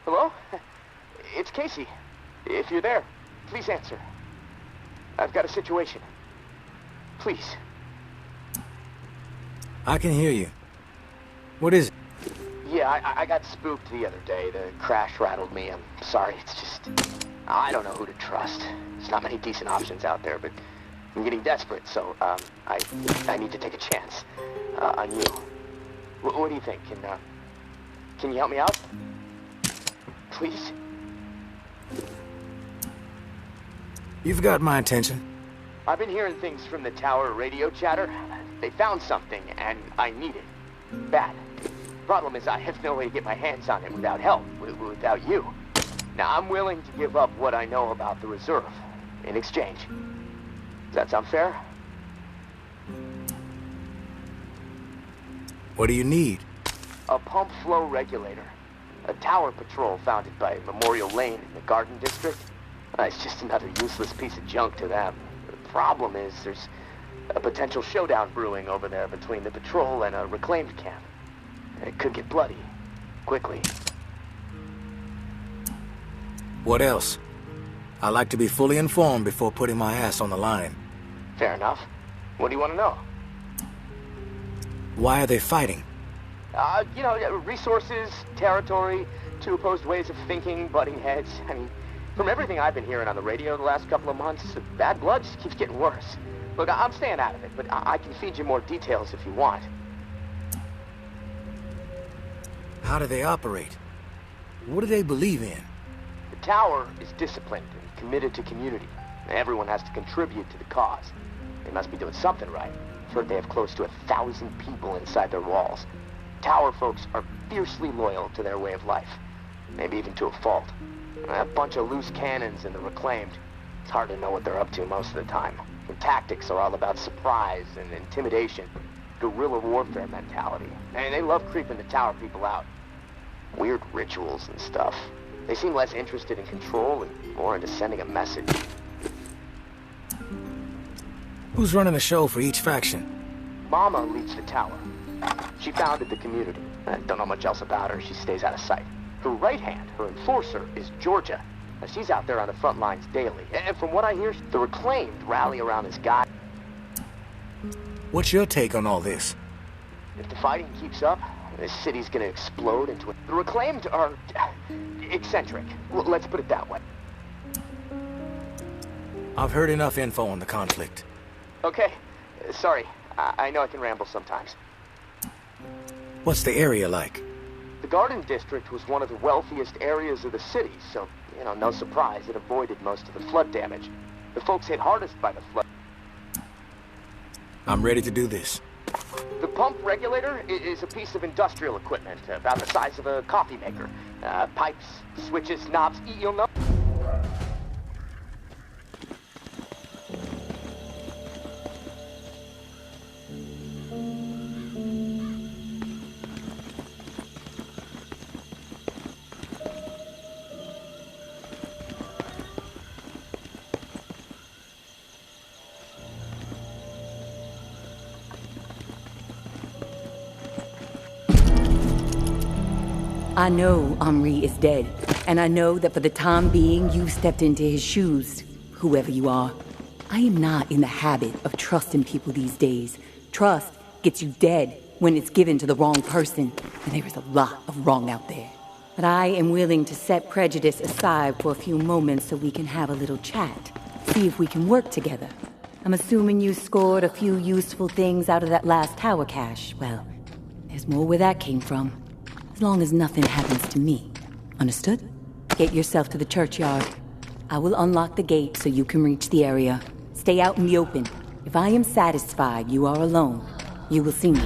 Hello? It's Casey. If you're there, please answer. I've got a situation. Please. I can hear you. What is it? Yeah, I got spooked the other day. The crash rattled me. I'm sorry, it's just... I don't know who to trust. There's not many decent options out there, but I'm getting desperate, so, I need to take a chance, on you. What do you think? Can you help me out? Please? You've got my attention. I've been hearing things from the tower radio chatter. They found something, and I need it. Bad. Problem is, I have no way to get my hands on it without help, without you. Now, I'm willing to give up what I know about the reserve, in exchange. Does that sound fair? What do you need? A pump flow regulator. A tower patrol founded by Memorial Lane in the Garden District. It's just another useless piece of junk to them. The problem is, there's a potential showdown brewing over there between the patrol and a reclaimed camp. It could get bloody. Quickly. What else? I like to be fully informed before putting my ass on the line. Fair enough. What do you want to know? Why are they fighting? Resources, territory, two opposed ways of thinking, butting heads. I mean, from everything I've been hearing on the radio the last couple of months, bad blood just keeps getting worse. Look, I'm staying out of it, but I can feed you more details if you want. How do they operate? What do they believe in? The tower is disciplined and committed to community. Everyone has to contribute to the cause. They must be doing something right. I've heard they have close to 1,000 people inside their walls. Tower folks are fiercely loyal to their way of life. Maybe even to a fault. A bunch of loose cannons in the reclaimed. It's hard to know what they're up to most of the time. Their tactics are all about surprise and intimidation. Guerrilla warfare mentality. And they love creeping the tower people out. Weird rituals and stuff. They seem less interested in control and more into sending a message. Who's running the show for each faction? Mama leads the tower. She founded the community. I don't know much else about her. She stays out of sight. Her right hand, her enforcer, is Georgia. Now, she's out there on the front lines daily. And from what I hear, the reclaimed rally around this guy. What's your take on all this? If the fighting keeps up, this city's gonna explode into it. The reclaimed are eccentric. Let's put it that way. I've heard enough info on the conflict. Okay. Sorry. I know I can ramble sometimes. What's the area like? The Garden District was one of the wealthiest areas of the city, so, no surprise it avoided most of the flood damage. The folks hit hardest by the flood. I'm ready to do this. The pump regulator is a piece of industrial equipment, about the size of a coffee maker. Pipes, switches, knobs, you'll know. I know Henri is dead, and I know that for the time being, you stepped into his shoes, whoever you are. I am not in the habit of trusting people these days. Trust gets you dead when it's given to the wrong person, and there is a lot of wrong out there. But I am willing to set prejudice aside for a few moments so we can have a little chat, see if we can work together. I'm assuming you scored a few useful things out of that last tower cache. Well, there's more where that came from. As long as nothing happens to me. Understood? Get yourself to the churchyard. I will unlock the gate so you can reach the area. Stay out in the open. If I am satisfied you are alone, you will see me.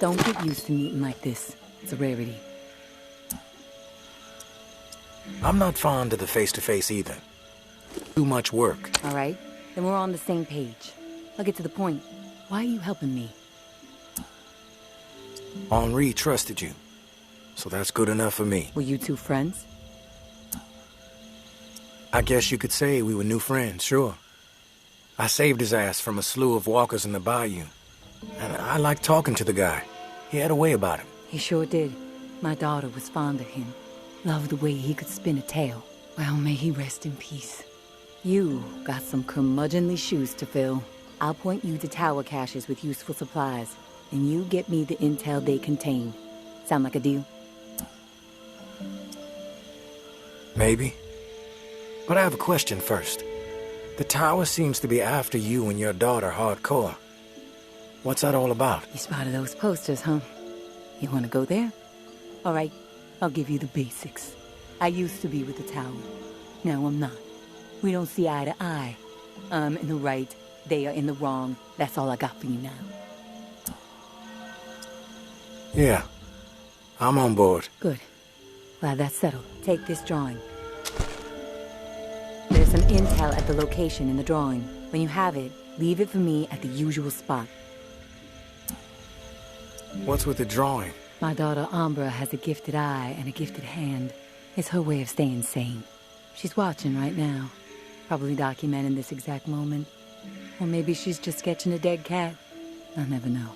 Don't get used to meeting like this. It's a rarity. I'm not fond of the face-to-face either. Too much work. All right, then we're on the same page. I'll get to the point. Why are you helping me? Henri trusted you, so that's good enough for me. Were you two friends? I guess you could say we were new friends, sure. I saved his ass from a slew of walkers in the bayou. And I liked talking to the guy. He had a way about him. He sure did. My daughter was fond of him. Loved the way he could spin a tale. Well, may he rest in peace. You got some curmudgeonly shoes to fill. I'll point you to tower caches with useful supplies, and you get me the intel they contain. Sound like a deal? Maybe. But I have a question first. The tower seems to be after you and your daughter hardcore. What's that all about? You spotted those posters, huh? You want to go there? All right, I'll give you the basics. I used to be with the tower. Now I'm not. We don't see eye to eye. I'm in the right, they are in the wrong. That's all I got for you now. Yeah. I'm on board. Good. Glad that's settled. Take this drawing. There's some intel at the location in the drawing. When you have it, leave it for me at the usual spot. What's with the drawing? My daughter Umbra has a gifted eye and a gifted hand. It's her way of staying sane. She's watching right now. Probably documenting this exact moment. Or maybe she's just sketching a dead cat. I'll never know.